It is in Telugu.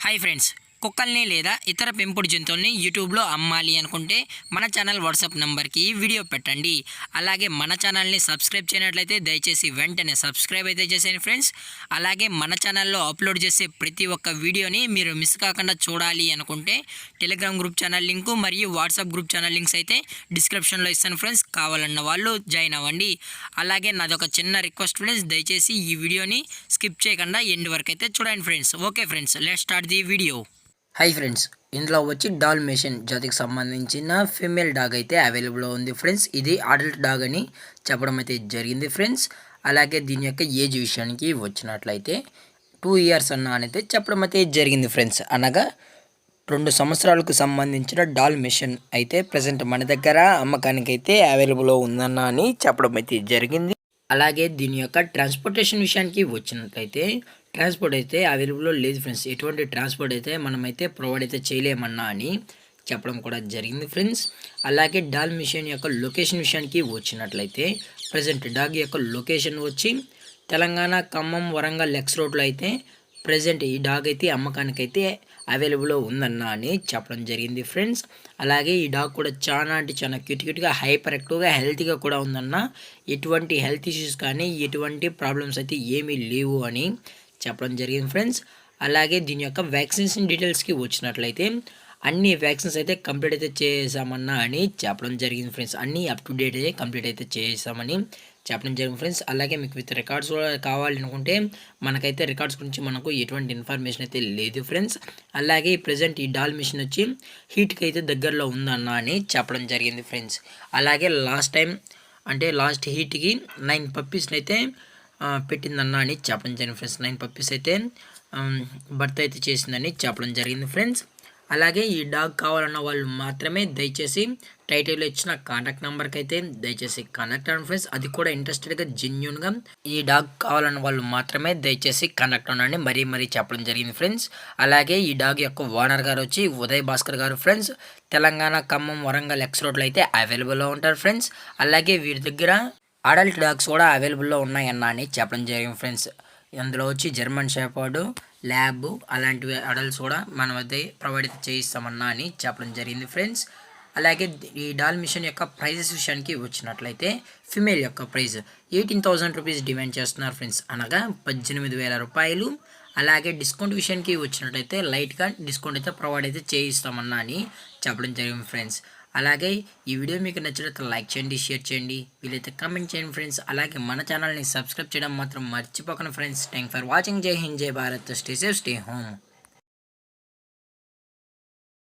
హాయ్ ఫ్రెండ్స్, కుక్కల్ని లేదా ఇతర పెంపుడు జంతువుల్ని యూట్యూబ్లో అమ్మాలి అనుకుంటే మన ఛానల్ వాట్సాప్ నెంబర్కి వీడియో పెట్టండి. అలాగే మన ఛానల్ని సబ్స్క్రైబ్ చేయనట్లయితే దయచేసి వెంటనే సబ్స్క్రైబ్ అయితే చేసేయండి ఫ్రెండ్స్. అలాగే మన ఛానల్లో అప్లోడ్ చేసే ప్రతి ఒక్క వీడియోని మీరు మిస్ కాకుండా చూడాలి అనుకుంటే టెలిగ్రామ్ గ్రూప్ ఛానల్ లింకు మరియు వాట్సాప్ గ్రూప్ ఛానల్ లింక్స్ అయితే డిస్క్రిప్షన్లో ఇస్తాను ఫ్రెండ్స్. కావాలన్న వాళ్ళు జాయిన్ అవ్వండి. అలాగే నాదొక చిన్న రిక్వెస్ట్ ఫ్రెండ్స్, దయచేసి ఈ వీడియోని స్కిప్ చేయకుండా ఎండ్ వరకు అయితే చూడండి friends. Okay friends, let's start the video. Hi friends, ఇందులో వచ్చి డాల్మేషన్ జాతికి సంబంధించిన ఫీమేల్ డాగ్ అయితే అవైలబుల్లో ఉంది ఫ్రెండ్స్. ఇది అడల్ట్ డాగ్ అని చెప్పడం అయితే జరిగింది ఫ్రెండ్స్. అలాగే దీని యొక్క ఏజ్ విషయానికి వచ్చినట్లయితే 2 years అయితే చెప్పడం అయితే జరిగింది ఫ్రెండ్స్. అనగా 2 సంవత్సరాలకు సంబంధించిన డాల్మేషన్ అయితే ప్రజెంట్ మన దగ్గర అమ్మకానికి అయితే అవైలబుల్లో ఉందన్న అని చెప్పడం అయితే జరిగింది. అలాగే దీని యొక్క ట్రాన్స్పోర్టేషన్ విషయానికి వచ్చినట్లయితే ట్రాన్స్పోర్ట్ అయితే అవైలబుల్లో లేదు ఫ్రెండ్స్. ఎటువంటి ట్రాన్స్పోర్ట్ అయితే మనమైతే ప్రొవైడ్ అయితే చేయలేమన్నా అని చెప్పడం కూడా జరిగింది ఫ్రెండ్స్. అలాగే డాల్మేషన్ యొక్క లొకేషన్ విషయానికి వచ్చినట్లయితే ప్రజెంట్ డాగ్ యొక్క లొకేషన్ వచ్చి తెలంగాణ, ఖమ్మం, వరంగల్ ఎక్స్ రోడ్లో అయితే ప్రజెంట్ ఈ డాగ్ అయితే అమ్మకానికైతే అవైలబుల్లో ఉందన్న అని చెప్పడం జరిగింది ఫ్రెండ్స్. అలాగే ఈ డాగ్ కూడా చాలా అంటే చాలా క్యూట్గా హైపర్ యాక్టివ్గా హెల్తీగా కూడా ఉందన్న. ఎటువంటి హెల్త్ ఇష్యూస్ కానీ ఎటువంటి ప్రాబ్లమ్స్ అయితే ఏమీ లేవు అని చెప్పడం జరిగింది ఫ్రెండ్స్. అలాగే దీని యొక్క వ్యాక్సినేషన్ డీటెయిల్స్కి వచ్చినట్లయితే అన్ని వ్యాక్సిన్స్ అయితే కంప్లీట్ అయితే చేసామన్నా అని చెప్పడం జరిగింది ఫ్రెండ్స్. అన్నీ అప్ టు డేట్ అయితే కంప్లీట్ అయితే చేసామని చెప్పడం జరిగింది ఫ్రెండ్స్. అలాగే మీకు విత్ రికార్డ్స్ కూడా కావాలి అనుకుంటే మనకైతే రికార్డ్స్ గురించి మనకు ఎటువంటి ఇన్ఫర్మేషన్ అయితే లేదు ఫ్రెండ్స్. అలాగే ప్రజెంట్ ఈ డాల్మేషన్ వచ్చి హీట్కి అయితే దగ్గరలో ఉందన్న అని చెప్పడం జరిగింది ఫ్రెండ్స్. అలాగే లాస్ట్ హీట్కి 9 పప్పీస్ని అయితే పెట్టిందన్న అని చెప్పడం జరిగింది ఫ్రెండ్స్. 9 పప్పీస్ అయితే బర్త్ అయితే చేసిందని చెప్పడం జరిగింది ఫ్రెండ్స్. అలాగే ఈ డాగ్ కావాలన్న వాళ్ళు మాత్రమే దయచేసి టైటిల్లో ఇచ్చిన కాంటాక్ట్ నెంబర్కి అయితే దయచేసి కాంటాక్ట్ అవ్వండి ఫ్రెండ్స్. అది కూడా ఇంట్రెస్టెడ్గా జెన్యూన్గా ఈ డాగ్ కావాలన్న వాళ్ళు మాత్రమే దయచేసి కాంటాక్ట్ అవ్వండి మరీ చెప్పడం జరిగింది ఫ్రెండ్స్. అలాగే ఈ డాగ్ యొక్క ఓనర్ గారు వచ్చి ఉదయ్ భాస్కర్ గారు ఫ్రెండ్స్. తెలంగాణ, ఖమ్మం, వరంగల్ ఎక్స్ రోడ్లో అయితే అవైలబుల్లో ఉంటారు ఫ్రెండ్స్. అలాగే వీరి దగ్గర అడల్ట్ డాగ్స్ కూడా అవైలబుల్లో ఉన్నాయన్న అని చెప్పడం జరిగింది ఫ్రెండ్స్. అందులో వచ్చి జర్మన్ షెపర్డ్, ల్యాబ్ అలాంటివి అడల్ట్స్ కూడా మనం అయితే ప్రొవైడ్ చేయిస్తామన్నా అని చెప్పడం జరిగింది ఫ్రెండ్స్. అలాగే ఈ డాల్మేషన్ యొక్క ప్రైజెస్ విషయానికి వచ్చినట్లయితే ఫిమేల్ యొక్క ప్రైస్ 18,000 రూపీస్ డిమాండ్ చేస్తున్నారు ఫ్రెండ్స్, అనగా 18,000 రూపాయలు. అలాగే డిస్కౌంట్ విషయానికి వచ్చినట్లయితే లైట్గా డిస్కౌంట్ అయితే ప్రొవైడ్ అయితే చేయిస్తామన్నా అని చెప్పడం జరిగింది ఫ్రెండ్స్. అలాగే ఈ వీడియో మీకు నచ్చినట్లయితే లైక్ చేయండి, షేర్ చేయండి, వీలైతే కామెంట్ చేయండి ఫ్రెండ్స్. అలాగే మన ఛానల్ని సబ్స్క్రైబ్ చేయడం మాత్రం మర్చిపోకండి ఫ్రెండ్స్. Thank for watching. జై హింద్, జై Bharat, stay safe, stay home.